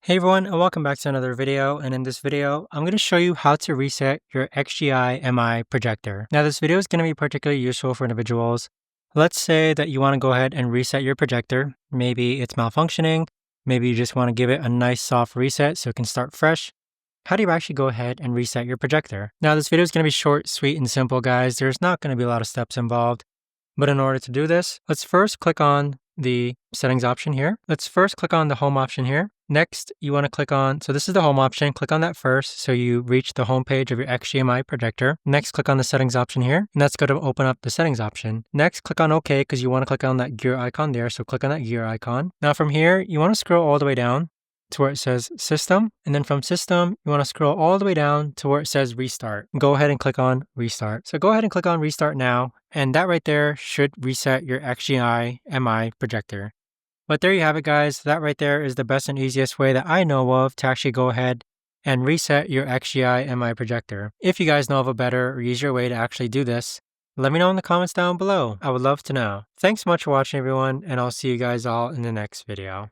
Hey everyone, and welcome back to another video. And in this video, I'm going to show you how to reset your XGIMI projector. Now, this video is going to be particularly useful for individuals. Let's say that you want to go ahead and reset your projector. Maybe it's malfunctioning. Maybe you just want to give it a nice soft reset so it can start fresh. How do you actually go ahead and reset your projector? Now, this video is going to be short, sweet, and simple, guys. There's not going to be a lot of steps involved. But in order to do this, let's first click on the settings option here. Let's first click on the home option here. Next, you want to click on, so this is the home option, click on that first so you reach the home page of your XGMI projector. Next, click on the settings option here, and that's going to open up the settings option. Next, click on OK because you want to click on that gear icon there, so click on that gear icon. Now from here, you want to scroll all the way down to where it says System, and then from System, you want to scroll all the way down to where it says Restart. Go ahead and click on Restart. So go ahead and click on Restart now, and that right there should reset your XGIMI projector. But there you have it, guys. That right there is the best and easiest way that I know of to actually go ahead and reset your XGIMI projector. If you guys know of a better or easier way to actually do this, let me know in the comments down below. I would love to know. Thanks so much for watching, everyone, and I'll see you guys all in the next video.